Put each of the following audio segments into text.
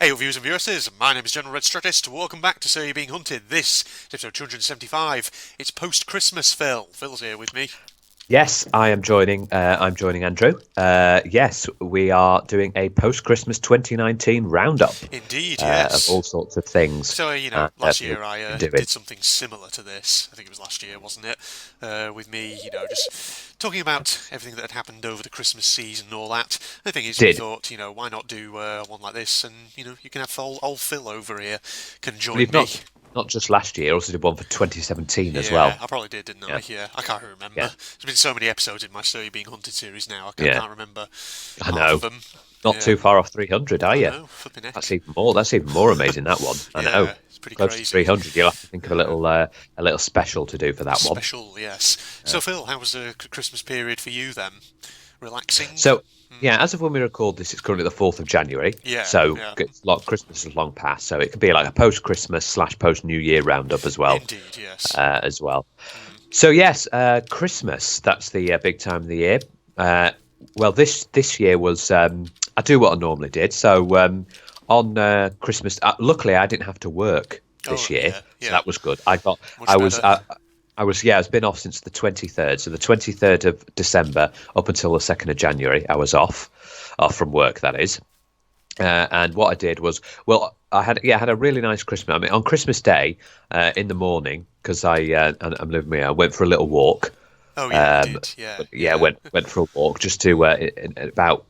Hey, viewers and viewers, my name is General Red Strategist. Welcome back to So You're Being Hunted. This is episode 275. It's post-Christmas, Phil. Phil's here with me. Yes, I am joining. I'm joining Andrew. Yes, we are doing a post-Christmas 2019 roundup Indeed, of all yes. sorts of things. So, That last we've year I been doing. did something similar to this. I think it was last year, wasn't it? With me, just talking about everything that had happened over the Christmas season and all that. The thing is, we Did thought, why not do one like this? And, you can have old Phil over here can join We've me. not just last year, also did one for 2017 as Yeah, well. I probably did, didn't Yeah, I? Yeah, I can't remember. yeah, There's been so many episodes in my So You're Being Hunted series now, I yeah. can't remember I half of know. them. Not Yeah, too far off 300, are I you? know, flipping That's heck. even more. That's even more amazing. That one. I know. Yeah, it's pretty Close to crazy. 300. You'll have to think of Yeah. a little special to do for A that one. special, yes. So, Phil, how was the Christmas period for you then? Relaxing? So, Hmm. yeah, as of when we record this, it's currently the 4th of January. Yeah, So, yeah. Christmas is long past. So, it could be like a post Christmas slash post New Year roundup as well. Indeed, yes. As well. Hmm. So, yes, Christmas, that's the big time of the year. Uh, well, this year was, I do what I normally did. So, on Christmas, luckily, I didn't have to work Oh, this year. yeah, So, yeah. that was good. Much I was, better. yeah, it's been off since the 23rd. So the 23rd of December up until the 2nd of January, I was off from work, that is. And what I did was, well, I had a really nice Christmas. I mean, on Christmas Day, in the morning, because I'm living here, I went for a little walk. Oh, yeah, you Um, did. Yeah, yeah, yeah. went for a walk just to about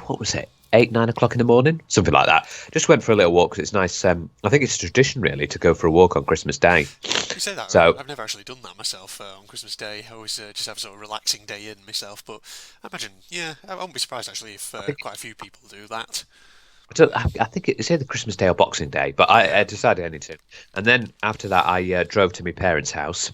what was it, 8, 9 o'clock in the morning, something like that. Just went for a little walk because it's nice. I think it's a tradition really to go for a walk on Christmas Day. You say that, So I've never actually done that myself on Christmas Day. I always just have a sort of relaxing day in myself, but I imagine, yeah, I won't be surprised actually if I think quite a few people do that. I think it's either Christmas Day or Boxing Day, but Yeah. I decided I need to. And then after that, I drove to my parents' house,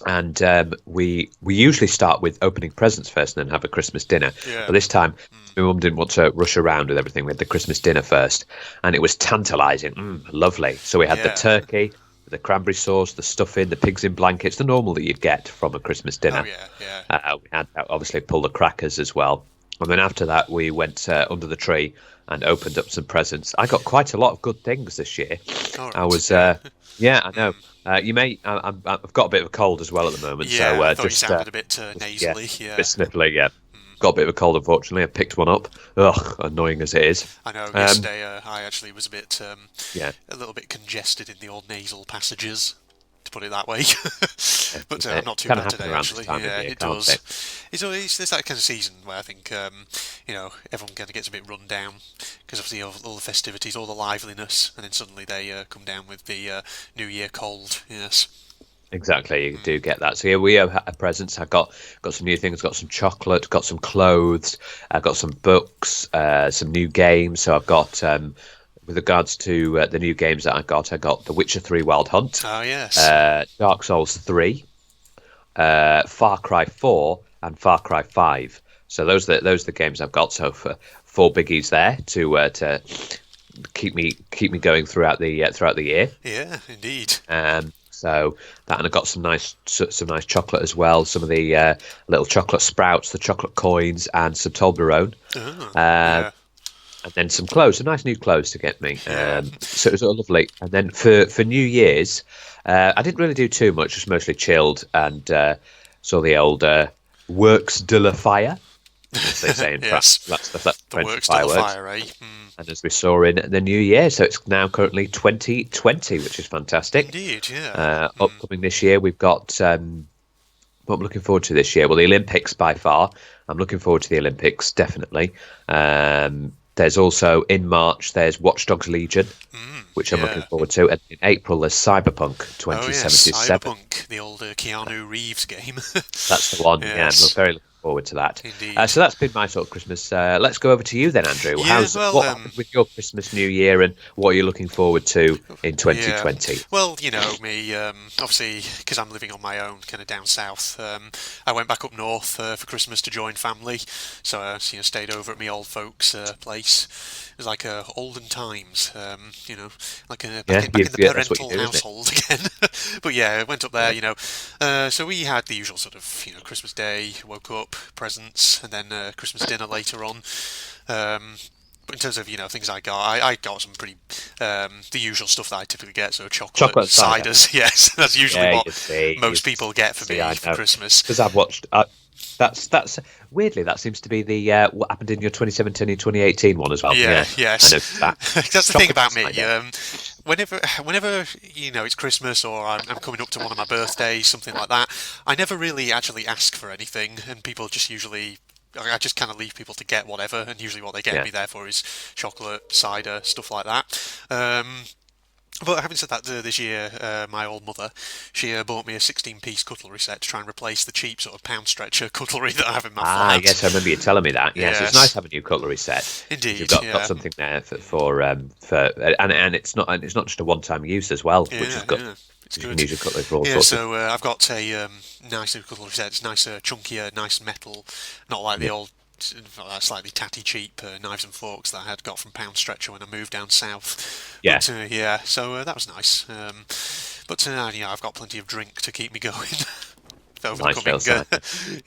and we usually start with opening presents first, and then have a Christmas dinner. Yeah. But this time, Mm. my mum didn't want to rush around with everything. We had the Christmas dinner first, and it was tantalising, lovely. So we had the Yeah. turkey, the cranberry sauce, the stuffing, the pigs in blankets, the normal that you'd get from a Christmas Oh, dinner. yeah, yeah. We had obviously pulled the crackers as well. And then after that, we went under the tree and opened up some presents. I got quite a lot of good things this year. All I right. was, Yeah. yeah, I know. Mm. I've got a bit of a cold as well at the moment, so Yeah. I thought you sounded a bit yeah, nasally. a Yeah. bit sniffly. Yeah, Mm. got a bit of a cold. Unfortunately, I picked one up. Ugh, annoying as it is. I know. Um, Yesterday, I actually was yeah, a little bit congested in the old nasal passages, to put it that way. But I'm it not too can bad happen today, around this actually. time of Yeah, year, it can't does. it? It's that kind of season where I think everyone kind of gets a bit run down because obviously all the festivities, all the liveliness, and then suddenly they come down with the New Year cold. Yes. Exactly, you Mm. do get that. So yeah, we have presents. I got some new things. Got some chocolate. Got some clothes. I got some books. Some new games. So I've got with regards to the new games that I got The Witcher 3 Wild Hunt, Oh yes. Dark Souls 3, Far Cry 4, and Far Cry 5. So those are the games I've got. So for four biggies there to keep me going throughout the year. Yeah, indeed. So that, and I got some nice chocolate as well. Some of the little chocolate sprouts, the chocolate coins, and some Toblerone, Oh, uh, yeah, and then some clothes, some nice new clothes to get me. yeah. So it was all lovely. And then for New Year's, I didn't really do too much. Just mostly chilled and saw the old works de la fire, as they say in France. Yes. That's The French works to the fireworks. fire, eh? Mm. And as we saw in the new year, so it's now currently 2020, which is fantastic. Indeed, yeah. Mm. Upcoming this year, we've got what I'm looking forward to this year. Well, the Olympics by far. I'm looking forward to the Olympics, definitely. There's also in March, there's Watch Dogs Legion, Mm. which I'm looking Yeah. forward to. And in April, there's Cyberpunk Oh yes, 2077. Cyberpunk, the old Keanu Reeves game. That's the one. Yeah, I'm Yes, very looking forward to that. indeed. So that's been my sort of Christmas. Let's go over to you then, Andrew. Yeah, well, What happened with your Christmas, New Year, and what are you looking forward to in yeah. 2020? Well, me, obviously, because I'm living on my own, kind of down south. I went back up north for Christmas to join family, so I, stayed over at my old folks' place. It was like olden times, like Yeah, back in the yeah, that's what you parental do, isn't it? household again. But yeah, I went up there, Yeah, So we had the usual sort of, Christmas Day, woke up, presents, and then Christmas dinner later on. Um, but in terms of things I got some pretty the usual stuff that I typically get. So Chocolate cider. ciders, yes, that's usually Yeah, what you see, most people get for me I for know. Christmas. Because I've watched. That's weirdly that seems to be the what happened in your 2017 and 2018 one as well. Yeah, Yeah, yes. I noticed that. That's the thing Chocolate about me. cider. Whenever it's Christmas or I'm coming up to one of my birthdays, something like that, I never really actually ask for anything, and people just usually. I just kind of leave people to get whatever, and usually what they get Yeah. me there for is chocolate, cider, stuff like that. But having said that, this year, my old mother, she bought me a 16-piece cutlery set to try and replace the cheap sort of pound stretcher cutlery that I have in my flat. Yes, I remember you telling me that. Yes, it's Yes. nice having a new cutlery set. Indeed, You've got yeah. something there for and it's not just a one-time use as well, which is good. Yeah, it's You good. can use your cutlery for all Yeah, sorts so I've got a nicer cutlery set. It's nicer, chunkier, nice metal, not like the old, slightly tatty, cheap knives and forks that I had got from Pound Stretcher when I moved down south. Yeah. But, so that was nice. But I've got plenty of drink to keep me going. Nice Overcoming. little cider.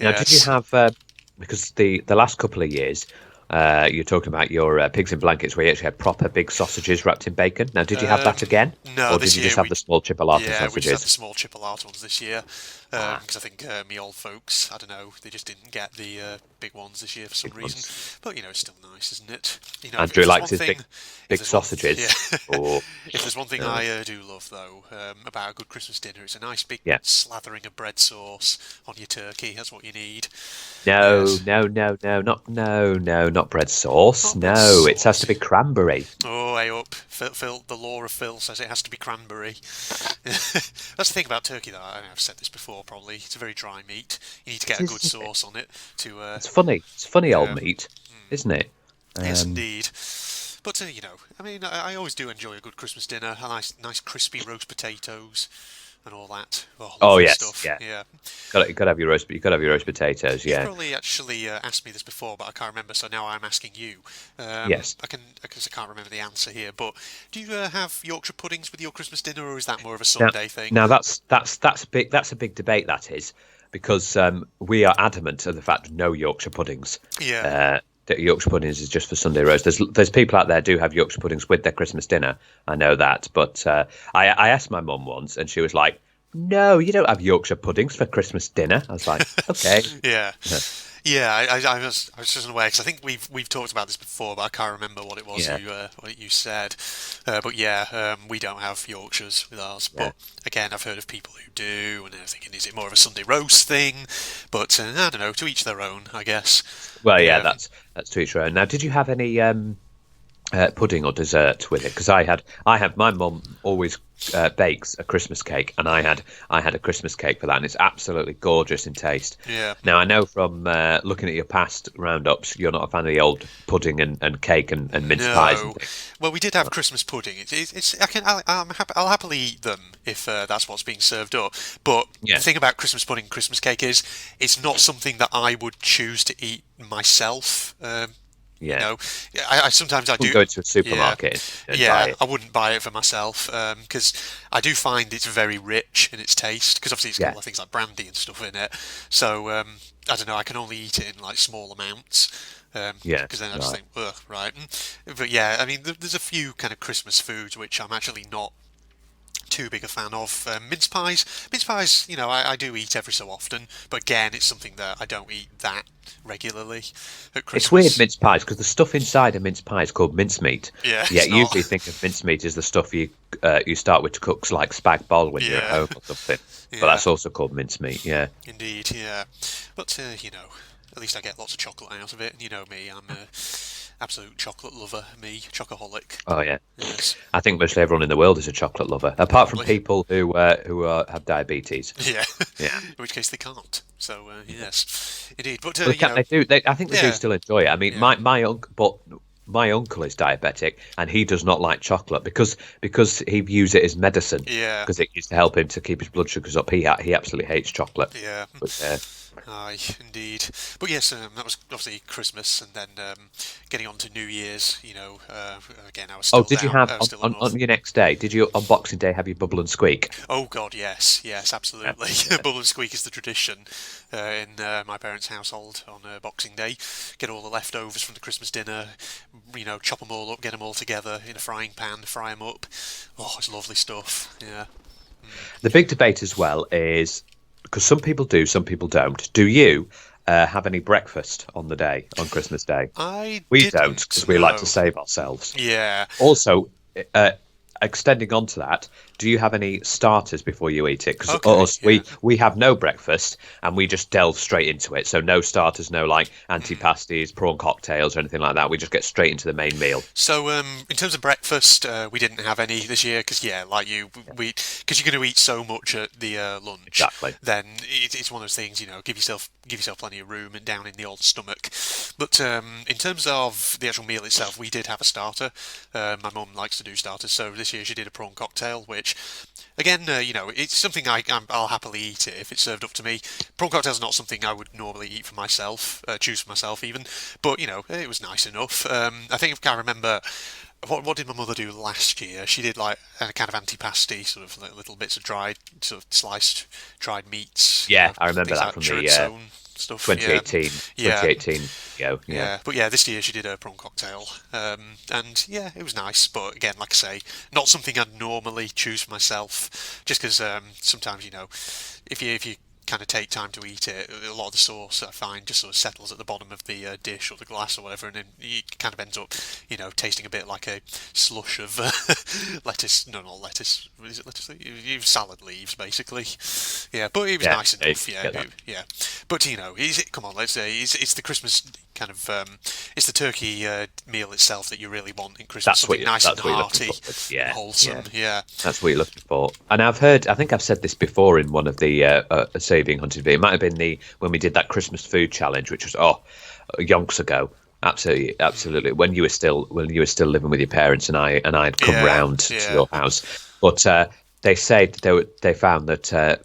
Now, did you Yes. have because the last couple of years you're talking about your pigs in blankets where you actually had proper big sausages wrapped in bacon. Now, did you have that again? no, Or this did you year just have we- the small chipolata Yeah, we just had the sausages? small chipolata ones this year because I think me old folks, I don't know, they just didn't get the big ones this year for some reason. But it's still nice, isn't it? If Andrew there's likes one his thing- big if there's one- sausages. yeah. Or If there's one thing I do love though about a good Christmas dinner, it's a nice big Yeah. slathering of bread sauce on your turkey. That's what you need. no, Yes. not bread sauce. Not bread No, it has sauce. to be cranberry. Oh, hey up. Phil, the law of Phil says it has to be cranberry. That's the thing about turkey, though. I've said this before, probably. It's a very dry meat. You need to get a It is, good isn't it? sauce on it to. It's funny. It's funny old Yeah. meat, isn't it? Yes, indeed. But I mean, I always do enjoy a good Christmas dinner. A nice crispy roast potatoes and all that. Oh, Oh, lovely yes, stuff. yeah. Yeah. You got to have your roast. You got to have your roast potatoes. You've Yeah. probably actually asked me this before, but I can't remember. So now I'm asking you. Yes. Because I can't remember the answer here. But do you have Yorkshire puddings with your Christmas dinner, or is that more of a Sunday thing? Now that's a big debate, that is, because we are adamant of the fact no Yorkshire puddings. Yeah. That Yorkshire puddings is just for Sunday roast. There's people out there do have Yorkshire puddings with their Christmas dinner. I know that, but I asked my mum once, and she was like, "No, you don't have Yorkshire puddings for Christmas dinner." I was like, "Okay." Yeah. Yeah, I was just unaware because I think we've talked about this before, but I can't remember what it was what you said. But yeah, we don't have Yorkshires with ours. But again, I've heard of people who do, and they're thinking, is it more of a Sunday roast thing? But I don't know. To each their own, I guess. Well, yeah, that's to each their own. Now, did you have any pudding or dessert with it? Because I had my mum always bakes a Christmas cake, and I had a Christmas cake for that, and it's absolutely gorgeous in taste. Yeah. Now I know from looking at your past roundups, you're not a fan of the old pudding and cake and mince pies. And things. Well, we did have Christmas pudding. I'll happily eat them if that's what's being served up. But Yeah. the thing about Christmas pudding, and Christmas cake is, it's not something that I would choose to eat myself. Yeah. I sometimes I do Wouldn't go into a supermarket and buy Yeah, it. I wouldn't buy it for myself because I do find it's very rich in its taste because obviously it's got a lot of things like brandy and stuff in it. So I don't know. I can only eat it in like small amounts. Because then I just think, ugh, right. But yeah, I mean, there's a few kind of Christmas foods which I'm actually not too big a fan of. Mince pies, I do eat every so often, but again, it's something that I don't eat that regularly at Christmas. It's weird mince pies because the stuff inside a mince pie is called mincemeat. Yeah, Yeah. it's not. Usually think of mincemeat as the stuff you start with to cook like spag bol when you're at Yeah. home or something. Yeah. But that's also called mincemeat. Yeah. Indeed, yeah. But at least I get lots of chocolate out of it. And you know me, I'm a absolute chocolate lover. Me, chocoholic. Oh yeah. Yes. I think mostly everyone in the world is a chocolate lover, apart from Probably. people who have diabetes. Yeah. Yeah. In which case they can't. So yes, indeed. But They can, they do. I think they do Yeah. still enjoy it. I mean, Yeah. my uncle, my uncle is diabetic, and he does not like chocolate because he views it as medicine. Yeah. Because it used to help him to keep his blood sugars up. He absolutely hates chocolate. Yeah. But Aye, indeed. But yes, that was obviously Christmas, and then getting on to New Year's. Again, I was Oh, still did you down. have I was still up on north. your next day? Did you on Boxing Day have your bubble and squeak? Oh God, yes, yes, Yeah, absolutely. yeah. Bubble and squeak is the tradition in my parents' household on Boxing Day. Get all the leftovers from the Christmas dinner, chop them all up, get them all together in a frying pan, fry them up. Oh, it's lovely stuff. Yeah. The big debate as well is because some people do, some people don't. Do you have any breakfast on the day on Christmas Day? I We don't didn't because we like to know. save ourselves. Yeah. Also, uh, extending on to that, do you have any starters before you eat it? Because Okay. us, Yeah. we have no breakfast and we just delve straight into it. So no starters, no like antipasties, prawn cocktails, or anything like that. We just get straight into the main meal. So, in terms of breakfast, we didn't have any this year because, yeah, like you, because you're going to eat so much at the lunch, Exactly. then it's one of those things, give yourself plenty of room and down in the old stomach. But in terms of the actual meal itself, we did have a starter. My mum likes to do starters, so this year she did a prawn cocktail, which, again, it's something I'll happily eat it if it's served up to me. Prawn cocktail's not something I would normally eat for myself, choose for myself even, but it was nice enough. I think if I remember, what did my mother do last year? She did like a kind of antipasti, sort of like little bits of dried, sort of sliced dried meats, Yeah, I remember things that like from the chorizo stuff. Yeah, 2018, yeah, 2018 video. Yeah. yeah. But yeah, this year she did a prawn cocktail, and yeah, it was nice. But again, like I say, not something I'd normally choose for myself, just because sometimes if you kind of take time to eat it, a lot of the sauce I find just sort of settles at the bottom of the dish or the glass or whatever, and then it kind of ends up, tasting a bit like a slush of lettuce. No, not lettuce. Is it lettuce? Salad leaves, basically. Yeah, but it was Yeah, nice I enough. Yeah, get that. yeah. But come on, let's say it's the Christmas kind of it's the turkey meal itself that you really want in Christmas. Something nice and That's what you're looking hearty for. and Yeah, wholesome. yeah. Yeah, That's what you're looking for. And I think I've said this before in one of the Saving Hunted video. It might have been when we did that Christmas food challenge, which was yonks ago. Absolutely, absolutely. When you were still living with your parents, and I'd come yeah, round to yeah, your house. But they said they found that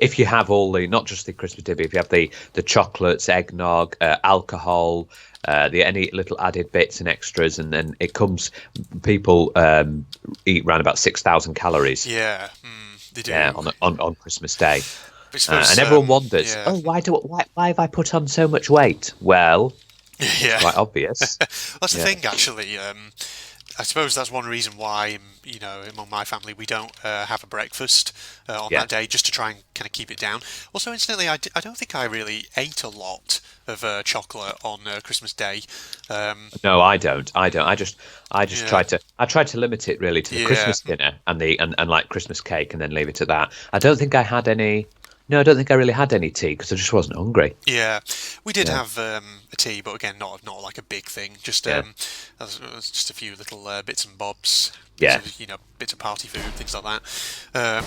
if you have all the not just the Christmas dinner, if you have the chocolates, eggnog, alcohol, the any little added bits and extras, and then it comes. People eat around about 6,000 calories. yeah. They do. Yeah, on Christmas Day, I suppose, and everyone wonders, yeah, oh, why have I put on so much weight? Well, it's yeah. quite obvious. That's the Yeah, thing, actually. I suppose that's one reason why, among my family, we don't have a breakfast on yeah. that day, just to try and kind of keep it down. Also, incidentally, I don't think I really ate a lot of chocolate on Christmas Day. No, I don't. I just Yeah, try to limit it really to the yeah. Christmas dinner and like Christmas cake, and then leave it at that. I don't think I had any. No, I don't think I really had any tea because I just wasn't hungry. Yeah, we did Yeah, have a tea, but again, not like a big thing. Just yeah, just a few little bits and bobs, yeah, bits of party food, things like that.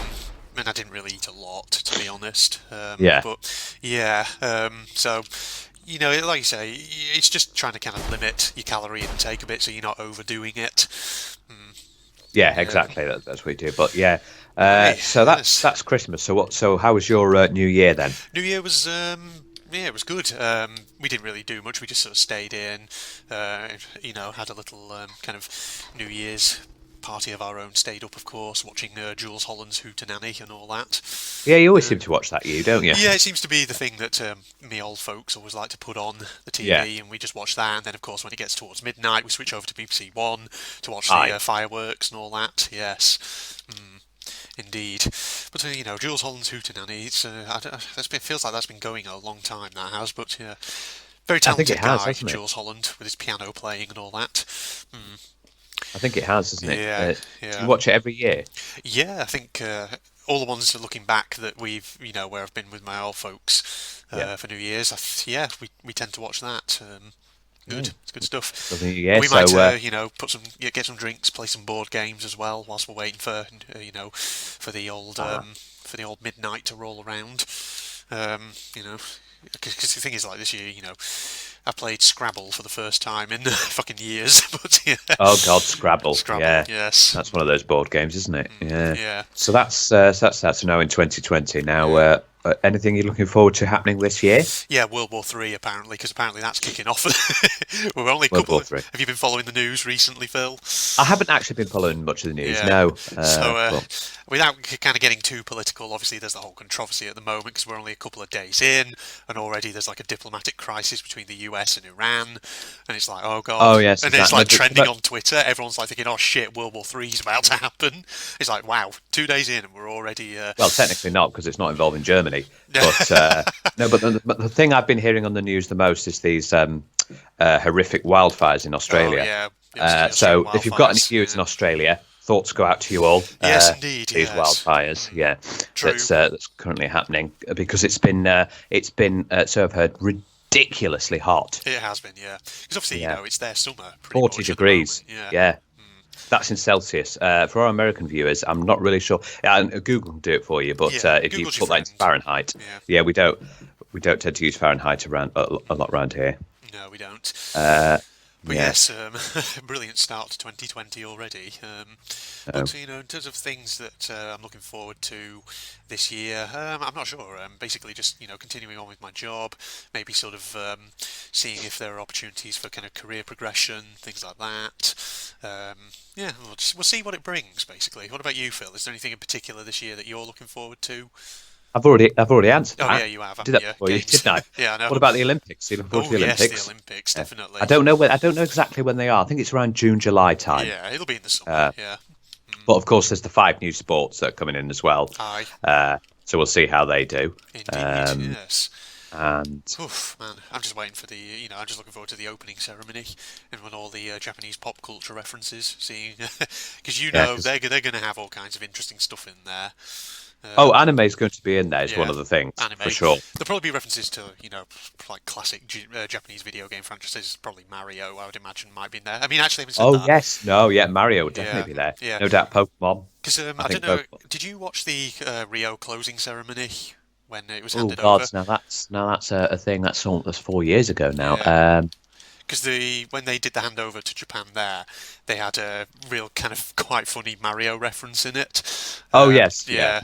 And I didn't really eat a lot, to be honest. yeah. But yeah, so like you say, it's just trying to kind of limit your calorie intake a bit, so you're not overdoing it. Yeah, Yeah. exactly. That's what we do. But yeah, Aye, so that's yes. that's Christmas. So what? So how was your New Year then? New Year was yeah, it was good. We didn't really do much. We just sort of stayed in, had a little kind of New Year's party of our own. Stayed up, of course, watching Jules Holland's Hootenanny and all that. Yeah, you always Uh, seem to watch that, you don't you? yeah, it seems to be the thing that me old folks always like to put on the Yeah. TV, and we just watch that. And then, of course, when it gets towards midnight, we switch over to BBC One to watch the Aye. fireworks and all that. Yes. Indeed, but Jules Holland's Hootenanny. It feels like that's been going a long time. That has, but yeah, very I think it talented has, guy, hasn't it? Jules Holland, with his piano playing and all that. I think it has, hasn't it? Yeah, Do you yeah, watch it every year? yeah. I think all the ones looking back that we've, where I've been with my old folks Yeah. for New Year's. Yeah, we tend to watch that. Good, Mm. it's good stuff. For the New Year. We might, So put get some drinks, play some board games as well, whilst we're waiting for, ah, for the old midnight to roll around. Um, you know, because the thing is, like this year, I played Scrabble for the first time in fucking years. But yeah, oh God, Scrabble. Scrabble, Yeah, yes, that's one of those board games, isn't it? Yeah. yeah, So that's now in 2020. Now, yeah. anything you're looking forward to happening this year? Yeah, World War Three apparently, because apparently that's kicking off. We're only a World couple. War Three. Have you been following the news recently, Phil? I haven't actually been following much of the news. Yeah. No. So, without kind of getting too political, obviously there's the whole controversy at the moment because we're only a couple of days in, and already there's like a diplomatic crisis between the US and Iran, and it's like, oh god. Oh yes, and it's like trending on Twitter. Everyone's like thinking, oh shit, World War Three is about to happen. It's like, wow, 2 days in and we're already. Well, technically not because it's not involving Germany. But no, but the thing I've been hearing on the news the most is these horrific wildfires in Australia. Oh, yeah. So if you've got any views in Australia, thoughts go out to you all. Yes, indeed. These wildfires, True. That's currently happening because it's been so I've heard ridiculously hot. It has been, yeah. Because obviously, you know, it's their summer. 40 degrees. Yeah. That's in Celsius. For our American viewers, I'm not really sure. Google can do it for you, but if you put that into Fahrenheit, we don't tend to use Fahrenheit around a lot around here. No, we don't. But yes, brilliant start to 2020 already. But you know, in terms of things that I'm looking forward to this year, I'm not sure. Basically, just continuing on with my job, maybe sort of seeing if there are opportunities for kind of career progression, things like that. We'll see what it brings. Basically, what about you, Phil? Is there anything in particular this year that you're looking forward to? I've already answered that. Oh yeah, you have. Did that for you, didn't I? Yeah, I know. What about the Olympics? You looking forward to the Olympics? Yes, the Olympics, definitely. I don't know exactly when they are. I think it's around June, July time. Yeah, it'll be in the summer. But of course, there's the 5 new sports that are coming in as well. Aye. So we'll see how they do. Indeed, yes. And oof, man, I'm just waiting for I'm just looking forward to the opening ceremony and when all the Japanese pop culture references, seeing because they're going to have all kinds of interesting stuff in there. Anime is going to be in there. Is one of the things anime. For sure. There'll probably be references to like classic Japanese video game franchises. Probably Mario, I would imagine, might be in there. I mean, actually, yes, Mario would definitely be there. Yeah. No doubt, Pokemon. Because I don't know. Did you watch the Rio closing ceremony when it was handed over? Oh God, now that's a thing. That's 4 years ago now. Yeah. Because when they did the handover to Japan there, they had a real kind of quite funny Mario reference in it. Yes. Yeah.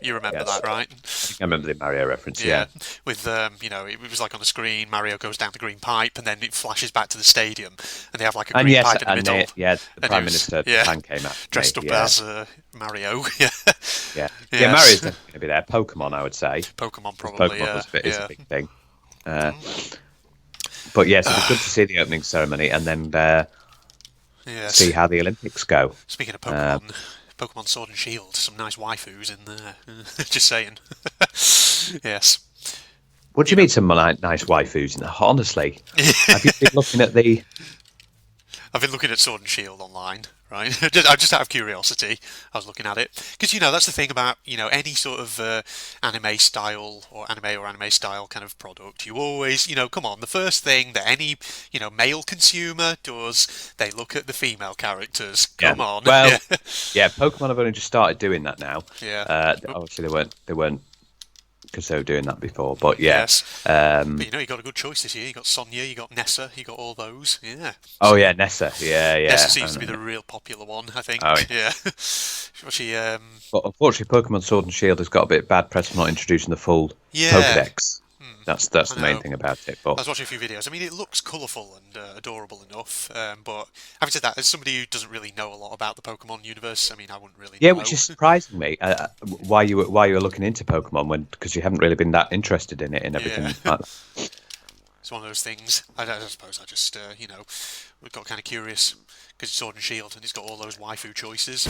You remember that, right? I think I remember the Mario reference, yeah. With, it was like on the screen, Mario goes down the green pipe, and then it flashes back to the stadium, and they have like a green pipe in the middle. The Prime Minister of Japan came out. Dressed up as Mario. Yeah, Mario's definitely going to be there. Pokemon, I would say. Pokemon, probably, Pokemon is a big thing. But yes, it'd be good to see the opening ceremony and then see how the Olympics go. Speaking of Pokemon, Pokemon Sword and Shield, some nice waifus in there. Just saying. Yes. What do you mean some nice waifus in there? Honestly, have you been looking at the... I've been looking at Sword and Shield online, right? just out of curiosity, I was looking at it because that's the thing about any sort of anime style or anime style kind of product. You always come on, the first thing that any male consumer does, they look at the female characters. Come on. Well, Pokemon have only just started doing that now. Yeah. Obviously they weren't because they were doing that before, but yes. But you got a good choice this year. You got Sonya, you got Nessa, you got all those. Yeah. Oh yeah, Nessa. Yeah. Nessa seems to be the real popular one, I think. Oh, yeah. But unfortunately, Pokemon Sword and Shield has got a bit bad press for not introducing the full Pokedex. That's the main thing about it. But I was watching a few videos. I mean, it looks colourful and adorable enough. But having said that, as somebody who doesn't really know a lot about the Pokemon universe, I mean, I wouldn't really know. Yeah, which is surprising me. Why you were looking into Pokemon because you haven't really been that interested in it and everything. Yeah. It's one of those things. I suppose I just got kind of curious because it's Sword and Shield and it's got all those waifu choices.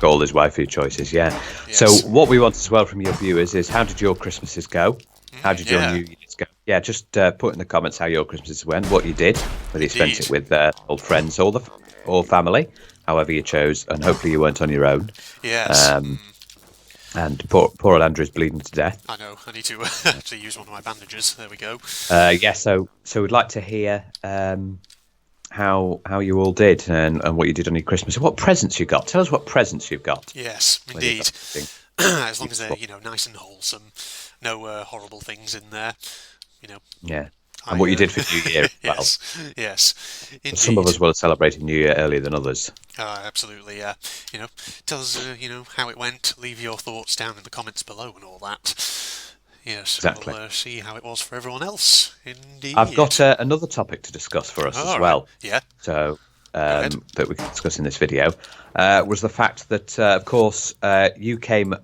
Got all those waifu choices, yeah. Yes. So what we want as well from your viewers is how did your Christmases go? How did your New Year's go? Yeah, just put in the comments how your Christmases went, what you did, whether you spent it with old friends or family, however you chose, and hopefully you weren't on your own. Yes. And poor old Andrew's bleeding to death. I know. I need to actually use one of my bandages. There we go. So we'd like to hear how you all did and what you did on your Christmas and what presents you got. Tell us what presents you've got. Yes, indeed. As long as they're nice and wholesome. No horrible things in there, Yeah, and what you did for New Year as well. Yes, indeed. Some of us will have celebrated New Year earlier than others. Absolutely, yeah. Tell us, how it went. Leave your thoughts down in the comments below and all that. Yes, Exactly. we'll see how it was for everyone else. Indeed. I've got another topic to discuss for us as All right. well. Yeah. So Go ahead. that we can discuss in this video was the fact that, of course, you came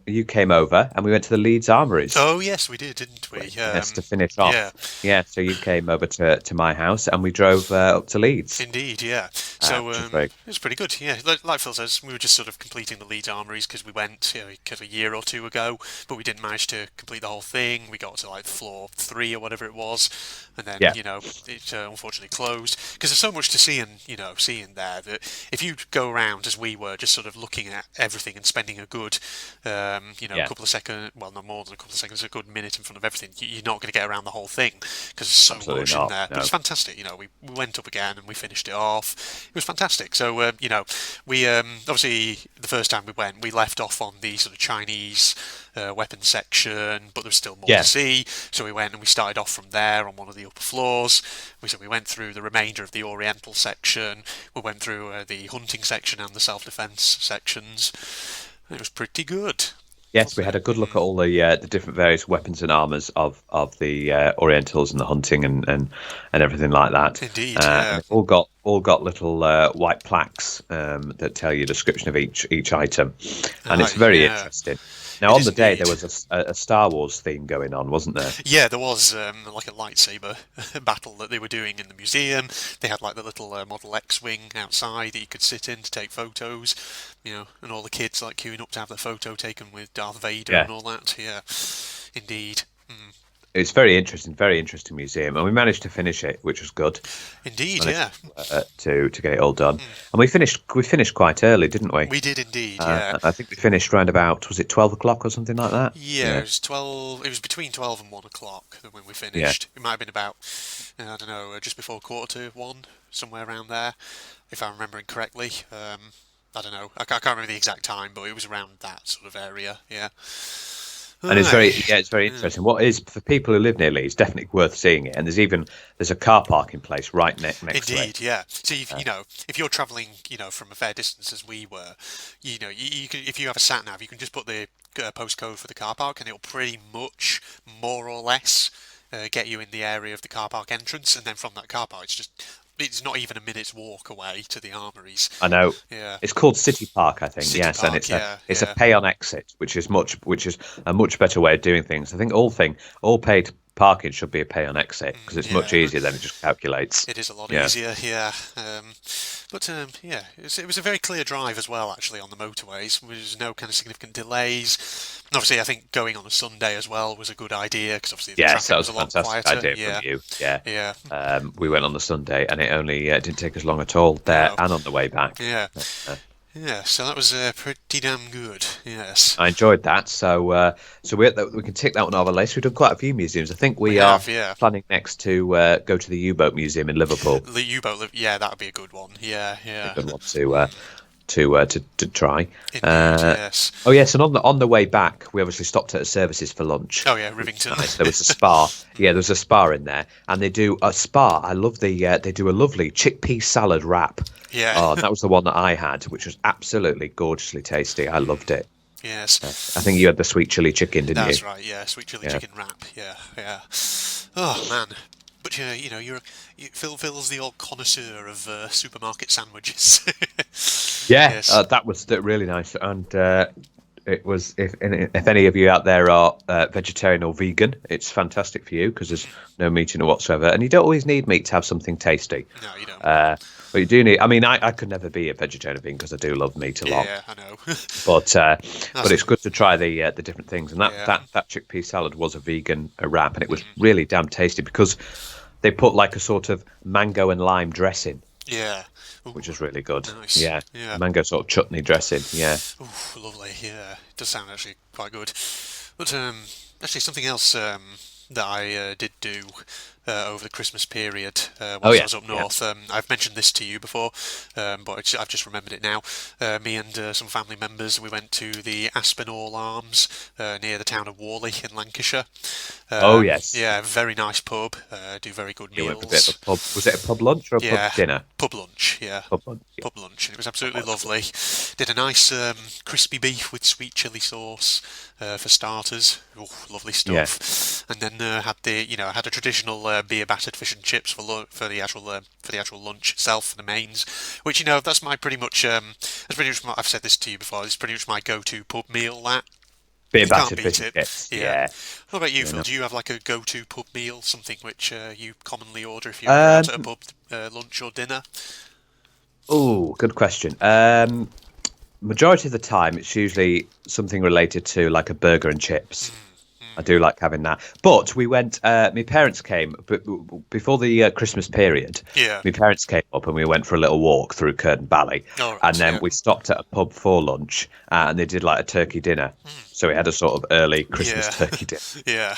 over and we went to the Leeds Armories. Oh yes, we did, didn't we? Yes, to finish Yeah. off. Yeah, so you came over to my house and we drove up to Leeds. Indeed, yeah. So which is it was pretty good. Yeah, like Phil says, we were just sort of completing the Leeds Armories because we went a year or two ago, but we didn't manage to complete the whole thing. We got to like floor 3 or whatever it was, and then Yeah. it unfortunately closed because there's so much to see and see in there that if you go around as we were, just sort of looking at everything and spending a good Yeah. couple of seconds, well, no more than a couple of seconds, a good minute in front of everything, you're not going to get around the whole thing because there's so Absolutely much not, in there. But no. it's fantastic. We went up again and we finished it off. It was fantastic. So we obviously the first time we went, we left off on the sort of Chinese weapons section, but there was still more Yeah. to see. So we went and we started off from there on one of the upper floors. We went through the remainder of the Oriental section. We went through the hunting section and the self-defense sections. It was pretty good. Yes, we had a good look at all the different various weapons and armors of the Orientals and the hunting and everything like that. Indeed, and yeah. they've all got little white plaques that tell you a description of each item, and it's very yeah. interesting. Now, It on is the day, indeed. there was a Star Wars theme going on, wasn't there? Yeah, there was like a lightsaber battle that they were doing in the museum. They had like the little Model X-wing outside that you could sit in to take photos, and all the kids like queuing up to have their photo taken with Darth Vader Yeah. and all that. Yeah, indeed. It's very interesting museum, and we managed to finish it, which was good. Indeed, yeah. To get it all done, and we finished quite early, didn't we? We did indeed, yeah. I think we finished round about, was it 12 o'clock or something like that? Yeah, it was 12. It was between 12 and 1 o'clock when we finished. It might have been about, I don't know, just before 1:45, somewhere around there, if I'm remembering correctly. I don't know. I can't remember the exact time, but it was around that sort of area. Yeah. And it's very interesting. What is, for people who live near Leeds, definitely worth seeing it. And there's a car parking place right next to it. Indeed, yeah. So if you're travelling, from a fair distance as we were, you can, if you have a sat nav, you can just put the postcode for the car park, and it'll pretty much, more or less, get you in the area of the car park entrance, and then from that car park, it's not even a minute's walk away to the armories. I know. Yeah. It's called City Park, I think. City yes, Park, and it's a pay on exit, which is a much better way of doing things. I think all paid parking should be a pay on exit because it's much easier than it just calculates. It is a lot easier, yeah. It was a very clear drive as well, actually, on the motorways. There was no kind of significant delays. And obviously, I think going on a Sunday as well was a good idea because obviously the Yes, traffic that was was a a lot fantastic quieter. idea from you. Yeah. Yeah. We went on the Sunday, and it only didn't take us long at all there No. and on the way back. Yeah. Yeah, so that was pretty damn good, yes. I enjoyed that. So we can tick that one off our list. We've done quite a few museums. I think we are have, yeah. planning next to go to the U-boat museum in Liverpool. The U-boat, yeah, that would be a good one. Yeah, yeah. Good one to try. Indeed, yes. Oh yes, and on the way back, we obviously stopped at a Services for lunch. Oh yeah, Rivington. Nice. There was a spa. Yeah, there was a spa in there, and they do a spa. I love they do a lovely chickpea salad wrap. Yeah. Oh, that was the one that I had, which was absolutely gorgeously tasty. I loved it. Yes. I think you had the sweet chili chicken, didn't That's you? right, yeah, sweet chili chicken wrap. Yeah, yeah. Oh man. But Phil's the old connoisseur of supermarket sandwiches. Yeah, Yes. that was really nice, and it was. If any of you out there are vegetarian or vegan, it's fantastic for you because there's no meat in it whatsoever, and you don't always need meat to have something tasty. No, you don't. But you do need. I mean, I could never be a vegetarian or vegan because I do love meat a lot. Yeah, I know. But it's good to try the different things, and Yeah. that chickpea salad was a vegan wrap, and it was really damn tasty because they put like a sort of mango and lime dressing, Yeah. Ooh, which is really good. Nice. Yeah, Yeah. mango sort of chutney dressing. Yeah. ooh, lovely. Yeah, it does sound actually quite good. But actually, something else that I did do over the Christmas period whilst Oh I yeah, was up yeah. north. I've mentioned this to you before, but I've just remembered it now. Me and some family members, we went to the Aspinall Arms near the town of Worley in Lancashire. Oh yes. Yeah, very nice pub. Do very good You went for a bit of meals. a pub. Was it a pub lunch or a pub Yeah, dinner? pub lunch. Yeah, Pub lunch. Yeah. pub lunch. And it was absolutely Oh, that's good. lovely. Did a nice crispy beef with sweet chili sauce for starters. Oh, lovely Yeah. stuff. And then had I had a traditional beer battered fish and chips for the actual lunch itself, for the mains. Which that's my pretty much I've said this to you before. It's pretty much my go-to pub meal. That Beer you can't battered beat fish and it. chips. Yeah. Yeah. What about you, Yeah. Phil? No. Do you have like a go-to pub meal, something which you commonly order if you're out at a Um. pub, lunch or dinner? Oh, good question. Majority of the time, it's usually something related to like a burger and chips. I do like having that. But we went. My parents came before the Christmas period. Yeah. My parents came up and we went for a little walk through Curtin Valley, All right. and then Yeah. we stopped at a pub for lunch, and they did like a turkey dinner. So we had a sort of early Christmas Yeah. turkey dinner, Yeah.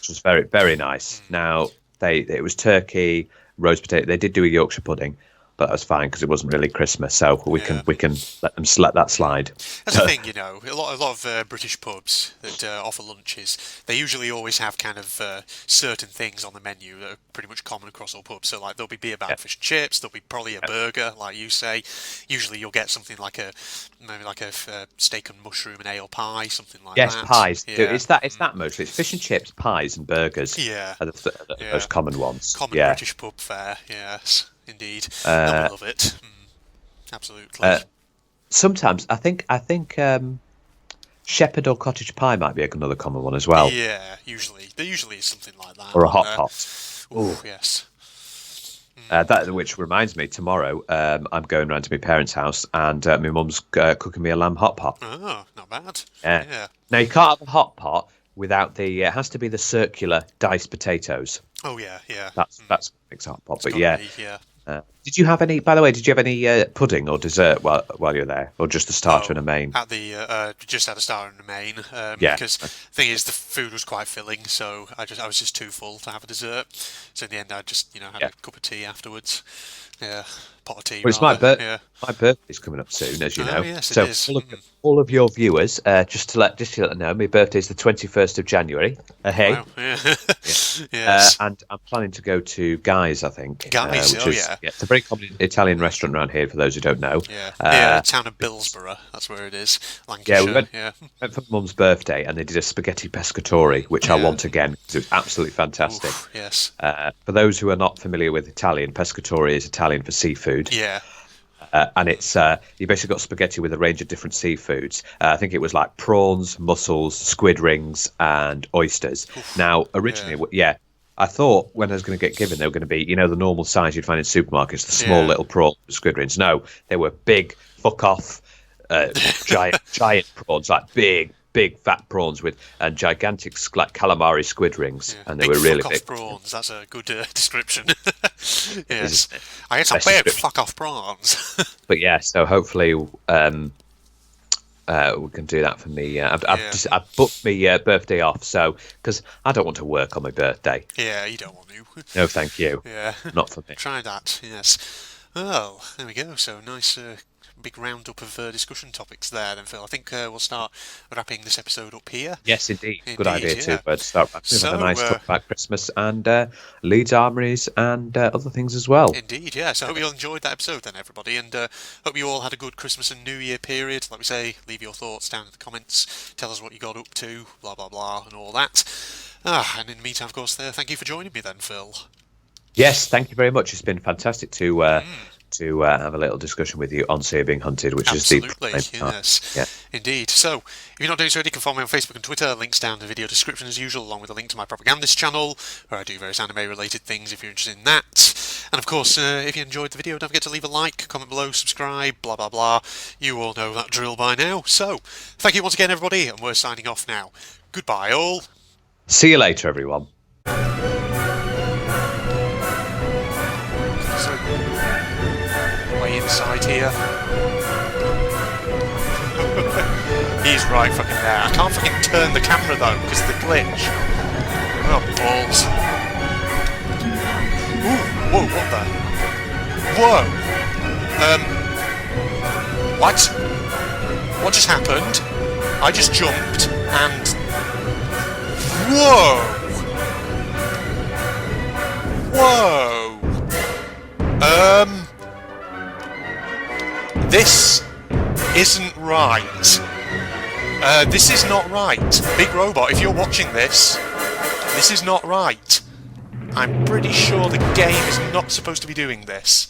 which was very very nice. Now it was turkey, roast potato. They did do a Yorkshire pudding, but that was fine because it wasn't really Christmas. So Yeah. we can let that slide. That's the thing, a lot of British pubs that offer lunches, they usually always have kind of certain things on the menu that are pretty much common across all pubs. So like there'll be beer Yeah. battered fish and chips, there'll be probably a burger, like you say. Usually you'll get something like maybe like a steak and mushroom and ale pie, something like Yes, that. pies. Yeah. It's that mostly. It's fish and chips, pies, and burgers Yeah. are the Yeah. most common ones. Common Yeah. British pub fare, yes, indeed. And Uh, we love it. Absolutely. Sometimes I think shepherd or cottage pie might be another common one as well, Yeah, there usually is something like that. or a aren't hot there? pot. Ooh, yes. That which reminds me, tomorrow I'm going round to my parents' house and my mum's cooking me a lamb hot pot. Oh, not bad. Yeah. Yeah. Now you can't have a hot pot without the. It has to be the circular diced potatoes. Oh, yeah, yeah. That's what makes a hot pot. It's But gotta yeah. be, yeah. Did you have any? By the way, did you have any pudding or dessert while you're there, or just a starter and a main? At the just had a star and a main. Yeah. Because the thing is, the food was quite filling, so I was just too full to have a dessert. So in the end, I just had Yeah. a cup of tea afterwards. Yeah, pot of tea Well, it's rather. Yeah. my birthday's coming up soon, as you Oh know. yes, it So is. all of your viewers, just to let them know, my birthday's the 21st of January. Hey. Wow. Yeah. Yes. And I'm planning to go to Guy's, I think. Guy's, which oh, is, yeah. it's a very common Italian restaurant around here, for those who don't know. Yeah. Uh, Yeah. Town of Billsborough. That's where it is. Lancashire. we went- Yeah. went for Mum's birthday, and they did a spaghetti pescatore, which I Yeah. want again because it was absolutely fantastic. Oof, yes. For those who are not familiar with Italian, pescatore is Italian for seafood. Yeah. And it's you basically got spaghetti with a range of different seafoods. I think it was like prawns, mussels, squid rings, and oysters. Now, originally, I thought when I was going to get given, they were going to be, the normal size you'd find in supermarkets, the small Yeah. little prawn squid rings. No, they were big, fuck off, giant prawns, like big fat prawns with and gigantic like calamari squid rings, Yeah. and they Big were really fuck big. off prawns. That's a good description. Is Yes. I had some best big description. fuck off prawns. But yeah, so hopefully we can do that for me. I've booked my birthday off, so because I don't want to work on my birthday. Yeah, you don't want to. No, thank you. Yeah. Not for me. Try that, yes. Well, there we go. So nice big roundup of discussion topics there then, Phil. I think we'll start wrapping this episode up here. Yes, indeed. Good Indeed, idea yeah. to start back. So, have a nice talk about Christmas and Leeds Armories and other things as well. Indeed, yeah. So I hope you all enjoyed that episode then, everybody, and hope you all had a good Christmas and New Year period. Like we say, leave your thoughts down in the comments. Tell us what you got up to, blah, blah, blah, and all that. And in the meantime, of course, thank you for joining me then, Phil. Yes, thank you very much. It's been fantastic to have a little discussion with you on See Being Hunted, which Absolutely, is the yes. Yeah. Indeed. So, if you're not doing so already, you can follow me on Facebook and Twitter. Links down in the video description as usual, along with a link to my propagandist channel, where I do various anime-related things if you're interested in that. And of course, if you enjoyed the video, don't forget to leave a like, comment below, subscribe, blah blah blah. You all know that drill by now. So, thank you once again, everybody, and we're signing off now. Goodbye, all. See you later, everyone. So, way inside here. He's right fucking there. I can't fucking turn the camera though because of the glitch. Oh balls. Ooh, whoa, what the? Whoa! What? What just happened? I just jumped and... Whoa! Whoa! This isn't right. This is not right. Big Robot, if you're watching this, this is not right. I'm pretty sure the game is not supposed to be doing this.